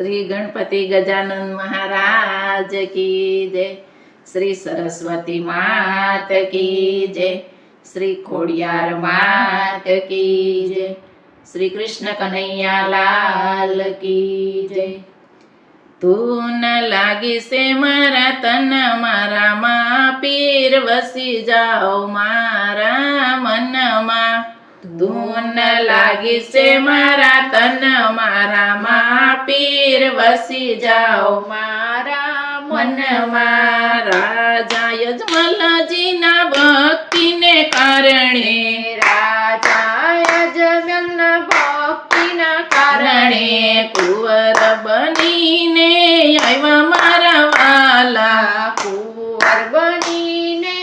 श्री गणपति गजानन महाराज की जय। श्री सरस्वती मात की जय। श्री खोडियार मात की जय। श्री कृष्ण कन्हैया लाल की जय। तू न लागी से मारा तन मारा माँ पीर वसी जाओ मारा मन माँ। तू न लागी से मारा तन मारा माँ पीर वसी जाओ मारा मन माँ। राजा यजमलजी ना भक्ति ने कारणे राजा यजमल भक्ति ना कारणे कुंवर बनीने આવ્યા મારા વાલા। કુંવર બનીને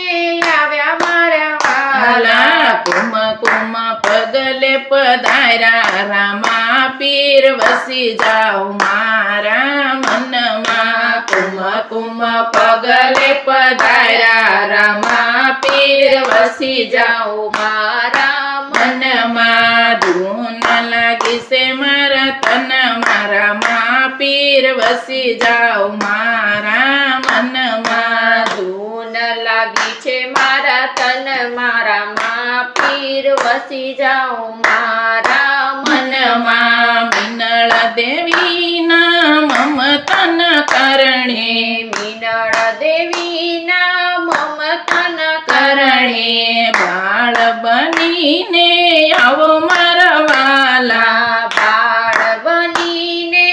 આવ્યા મારા વાલા। કુમ કુમ પગલે પધાર્યા રામા પીર વસી જાઓ મારા મનમાં। કુમ કુમ પગલે પધાર્યા રામા પીર વસી જાઓ મારા મનમાં। ધૂન લાગી છે મારા તન મારા મા પીર વસી જાઓ મારા મનમાં। ધૂન લાગી છે મારા તન મારા મા પીર વસી જાઓ મારા મનમાં। મીનળ દેવીના મમતાના કારણે મીનળ દેવીના મમતાના કારણે બાળ બનીને આવો મારા વાલા। બાળ બનીને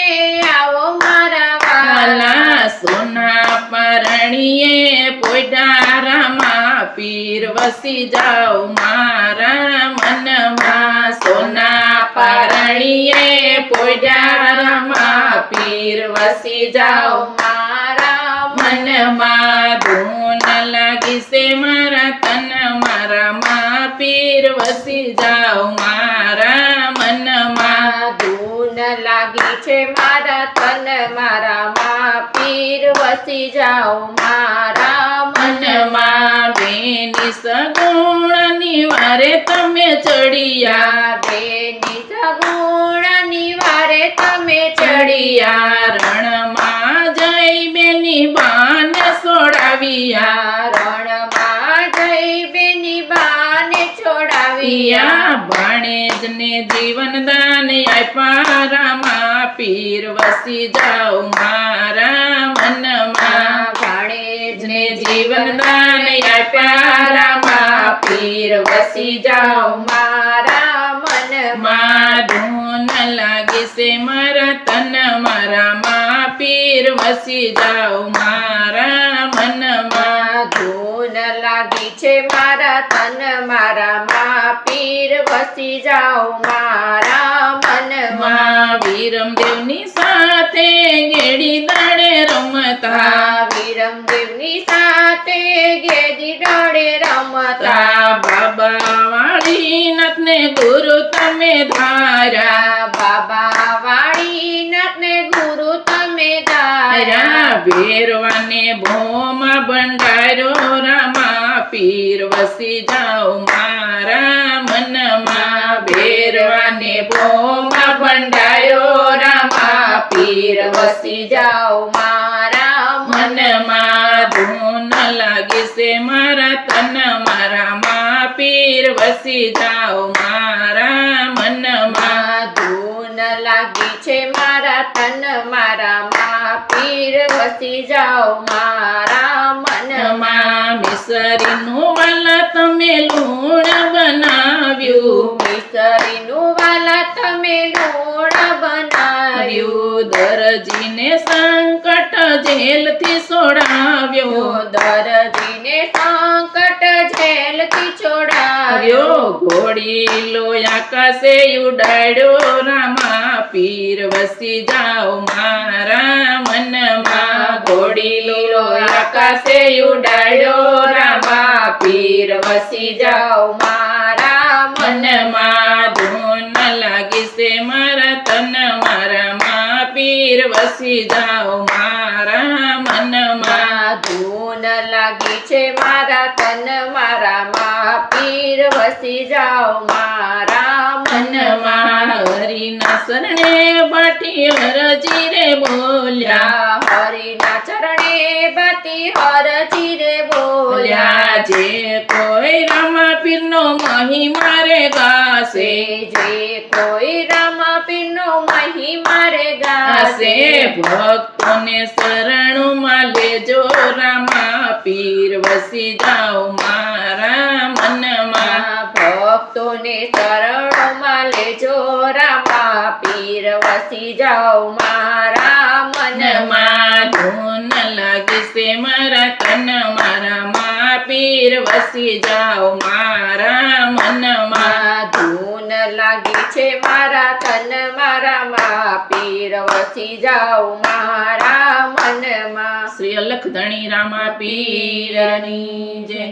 આવો મારા વાલા। સોના પરણીએ પોઈડા રામા પીર વસી જાઓ મારા મનમાં। સોના પરણીએ પોઈડા રામા પીર વસી જાઓ મારા મનમાં। ધૂન લાગી છે મારા તન મારા મા પીર વસી જાઓ મારા મનમાં। ધૂન લાગી છે મારા તન મારા મા પીર વસી જાઓ મારા મનમાં। બેની સગુણની વારે તમે ચડિયા। બેની સગુણની વારે તમે ચડિયા। રણમાં જઈ બેની બાને છોડાવ્યા। રણમાં જઈ બેની બાને છોડાવ્યા। ભાણેજને જીવન દાન આપ્યા રામા પીર વસી જાઓ મારા મનમાં। ભાણેજને જીવન દાન આપ્યા રામા પીર વસી જાઓ મારા મનમાં। ધૂન લાગે છે મારા તન મારા મા પીર વસી જાઓ મારા મનમાં। ધૂન લાગી છે મારા તન મારા મા પીર વસી જાઓ મારા મનમાં। વીરમદેવની સાથે ગેડી દાડે રમતા। વીરમદેવની સાથે ગેડી દાડે રમતા। બાબા વાળીનાથને ગુરુ તમે ધાર્યા। બાબા વાળીનાથને ગુરુ તમે ધાર્યા। ભેરવાને ભોમાં ભંડારો રામા પીર વસી જાઓ મારા મનમાં। ભેરવાને ભોમાં ભંડારો રામા પીર વસી જાઓ મારા મનમાં। ધૂન લાગે છે મારા તન મારા મા પીર વસી જાઓ મારા મનમાં। ધૂન લાગી છે મારા તન મારા મા પીર વસી જાઓ મારા મનમાં। મિસરીનું વાલા તમે લૂણ બનાવ્યું। મિસરીનું વાલા તમે લૂણ બનાવ્યું। દરજીને સંકટ જેલથી છોડાવ્યો। દરજીને સંકટ જેલથી છોડાવ્યો। ઘોડીલો આકાશે ઉડાડ્યો રામા પીર વસી જાઓ મારા મનમાં। ઘોડીલો આકાશે ઉડાડ્યો રામા પીર વસી જાઓ મારા મનમાં। ધૂન લાગી છે મારા તન મારા મા પીર વસી જાઓ મારા મનમાં। ધૂન લાગી છે મારા તન મારા મા પીર વસી જાઓ મારા મનમાં। હરિના શરણે બાટી હરજી રે બોલ્યા હરિના ચરણે બાતી હરજી રે બોલ્યા જે કોઈ રામા પીરનો મહિમા રે ગાશે જે કોઈ રામ પીરનો મહિમા રે ગાશે ગાશે ભક્તોને શરણમાં લેજો રામા પીર વસી જાઓ મારા મનમાં ભક્તોને શરણોમાં લેજો રામા પીર વસી જાઓ મારા મનમાં મનમાં ધૂન લાગી છે મારા તન મારા મા પીર વસી જાઓ મારા મનમાં ધૂન લાગી છે મારા તન મારા પીર વસી જાઓ મારા મનમાં શ્રી અલખધણી રામા પીરની જય.